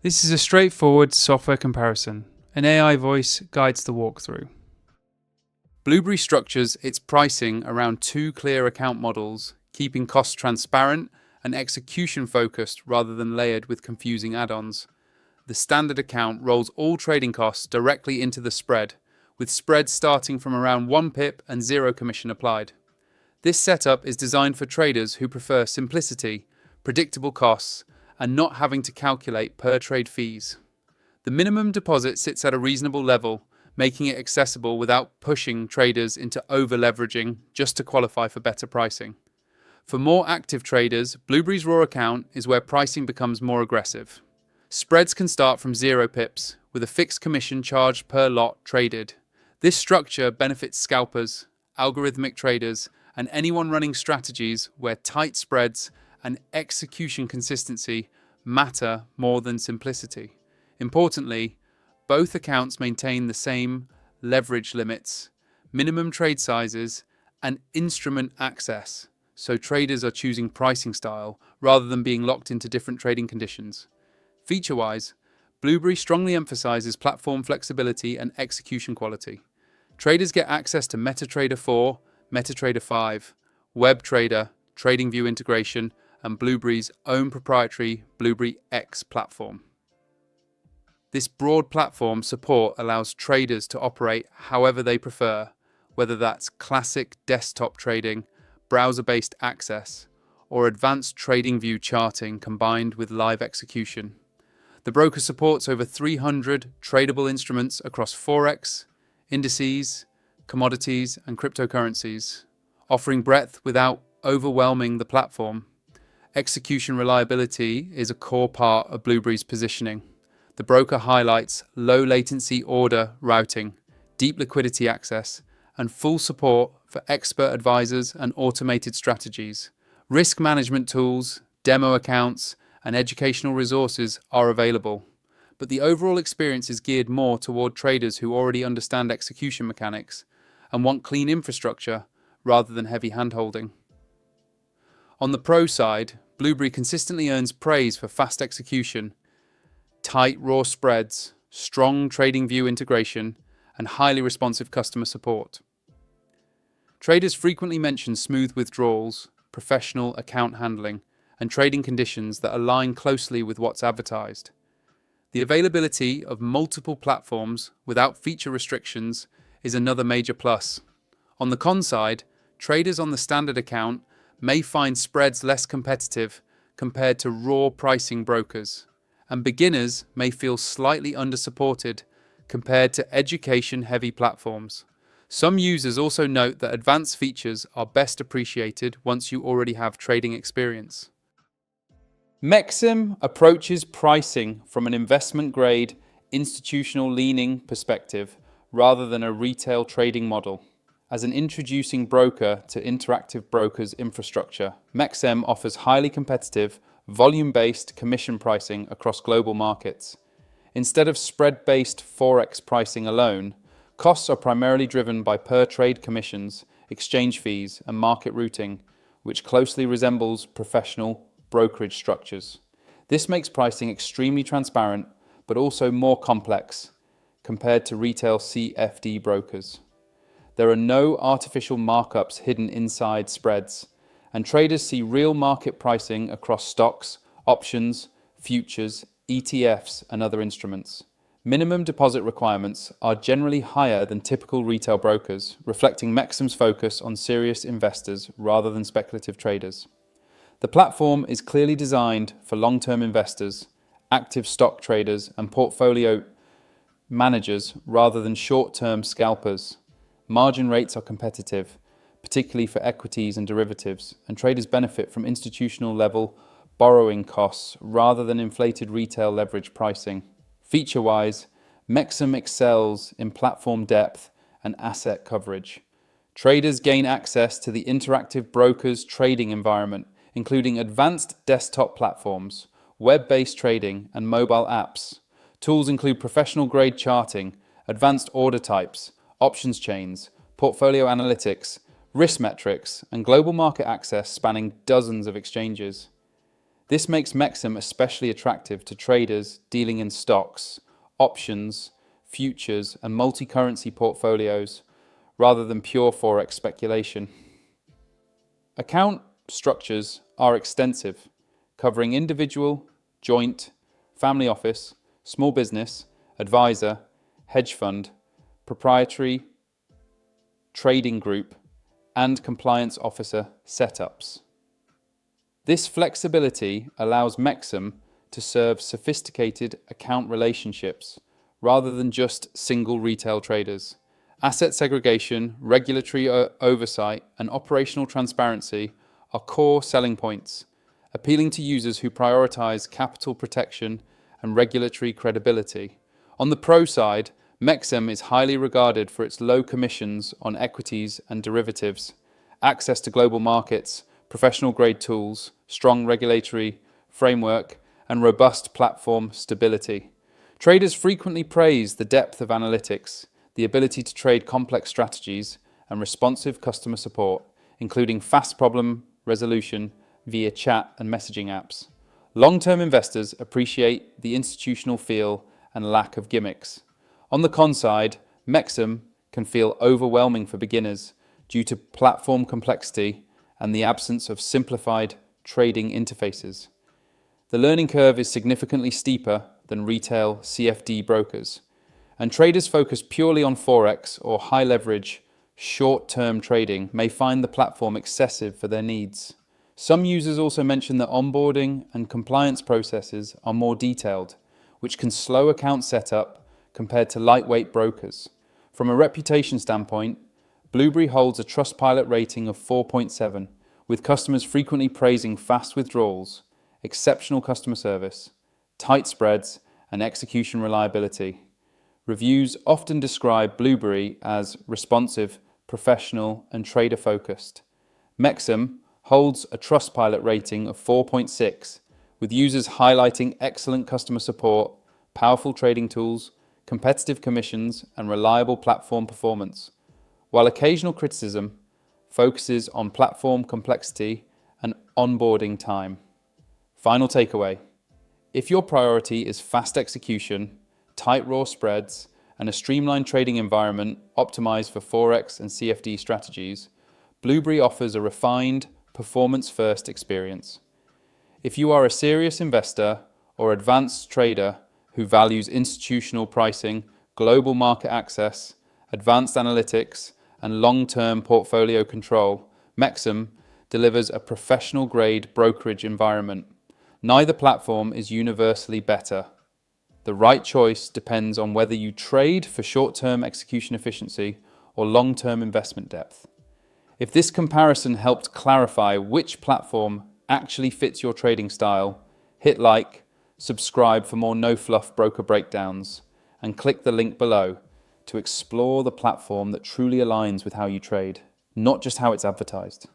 This is a straightforward software comparison. An AI voice guides the walkthrough. Blueberry structures its pricing around two clear account models, keeping costs transparent and execution focused rather than layered with confusing add-ons. The standard account rolls all trading costs directly into the spread, with spreads starting from around 1 pip and 0 commission applied. This setup is designed for traders who prefer simplicity, predictable costs, and not having to calculate per trade fees. The minimum deposit sits at a reasonable level, making it accessible without pushing traders into over-leveraging just to qualify for better pricing. For more active traders, Blueberry's Raw account is where pricing becomes more aggressive. Spreads can start from 0 pips, with a fixed commission charged per lot traded. This structure benefits scalpers, algorithmic traders, and anyone running strategies where tight spreads and execution consistency matter more than simplicity. Importantly, both accounts maintain the same leverage limits, minimum trade sizes, and instrument access, so traders are choosing pricing style rather than being locked into different trading conditions. Feature-wise, Blueberry strongly emphasizes platform flexibility and execution quality. Traders get access to MetaTrader 4, MetaTrader 5, WebTrader, TradingView integration, and Blueberry's own proprietary Blueberry X platform. This broad platform support allows traders to operate however they prefer, whether that's classic desktop trading, browser-based access, or advanced TradingView charting combined with live execution. The broker supports over 300 tradable instruments across Forex, indices, commodities, and cryptocurrencies, offering breadth without overwhelming the platform. Execution reliability is a core part of Blueberry's positioning. The broker highlights low latency order routing, deep liquidity access, and full support for expert advisors and automated strategies. Risk management tools, demo accounts, and educational resources are available, but the overall experience is geared more toward traders who already understand execution mechanics and want clean infrastructure rather than heavy handholding. On the pro side, Blueberry consistently earns praise for fast execution, tight raw spreads, strong TradingView integration, and highly responsive customer support. Traders frequently mention smooth withdrawals, professional account handling, and trading conditions that align closely with what's advertised. The availability of multiple platforms without feature restrictions is another major plus. On the con side, traders on the standard account may find spreads less competitive compared to raw pricing brokers, and beginners may feel slightly under-supported compared to education-heavy platforms. Some users also note that advanced features are best appreciated once you already have trading experience. MEXEM approaches pricing from an investment-grade, institutional-leaning perspective rather than a retail trading model. As an introducing broker to Interactive Brokers infrastructure, MEXEM offers highly competitive, volume-based commission pricing across global markets. Instead of spread-based Forex pricing alone, costs are primarily driven by per-trade commissions, exchange fees, and market routing, which closely resembles professional brokerage structures. This makes pricing extremely transparent, but also more complex compared to retail CFD brokers. There are no artificial markups hidden inside spreads, and traders see real market pricing across stocks, options, futures, ETFs, and other instruments. Minimum deposit requirements are generally higher than typical retail brokers, reflecting MEXEM's focus on serious investors rather than speculative traders. The platform is clearly designed for long-term investors, active stock traders, and portfolio managers rather than short-term scalpers. Margin rates are competitive, particularly for equities and derivatives, and traders benefit from institutional-level borrowing costs rather than inflated retail leverage pricing. Feature-wise, MEXEM excels in platform depth and asset coverage. Traders gain access to the Interactive Brokers trading environment, including advanced desktop platforms, web-based trading, and mobile apps. Tools include professional-grade charting, advanced order types, options chains, portfolio analytics, risk metrics, and global market access spanning dozens of exchanges. This makes MEXEM especially attractive to traders dealing in stocks, options, futures, and multi-currency portfolios, rather than pure forex speculation. Account structures are extensive, covering individual, joint, family office, small business, advisor, hedge fund, proprietary, trading group, and compliance officer setups. This flexibility allows MEXEM to serve sophisticated account relationships rather than just single retail traders. Asset segregation, regulatory oversight, and operational transparency are core selling points, appealing to users who prioritize capital protection and regulatory credibility. On the pro side, MEXEM is highly regarded for its low commissions on equities and derivatives, access to global markets, professional-grade tools, strong regulatory framework, and robust platform stability. Traders frequently praise the depth of analytics, the ability to trade complex strategies, and responsive customer support, including fast problem resolution via chat and messaging apps. Long-term investors appreciate the institutional feel and lack of gimmicks. On the con side, MEXEM can feel overwhelming for beginners due to platform complexity and the absence of simplified trading interfaces. The learning curve is significantly steeper than retail CFD brokers, and traders focused purely on forex or high leverage, short-term trading may find the platform excessive for their needs. Some users also mention that onboarding and compliance processes are more detailed, which can slow account setup compared to lightweight brokers. From a reputation standpoint, Blueberry holds a Trustpilot rating of 4.7, with customers frequently praising fast withdrawals, exceptional customer service, tight spreads, and execution reliability. Reviews often describe Blueberry as responsive, professional, and trader-focused. MEXEM holds a Trustpilot rating of 4.6, with users highlighting excellent customer support, powerful trading tools, competitive commissions, and reliable platform performance, while occasional criticism focuses on platform complexity and onboarding time. Final takeaway: if your priority is fast execution, tight raw spreads, and a streamlined trading environment optimized for Forex and CFD strategies, Blueberry offers a refined, performance-first experience. If you are a serious investor or advanced trader who values institutional pricing, global market access, advanced analytics, and long-term portfolio control, MEXEM delivers a professional-grade brokerage environment. Neither platform is universally better. The right choice depends on whether you trade for short-term execution efficiency or long-term investment depth. If this comparison helped clarify which platform actually fits your trading style, hit like, subscribe for more no-fluff broker breakdowns, and click the link below to explore the platform that truly aligns with how you trade, not just how it's advertised.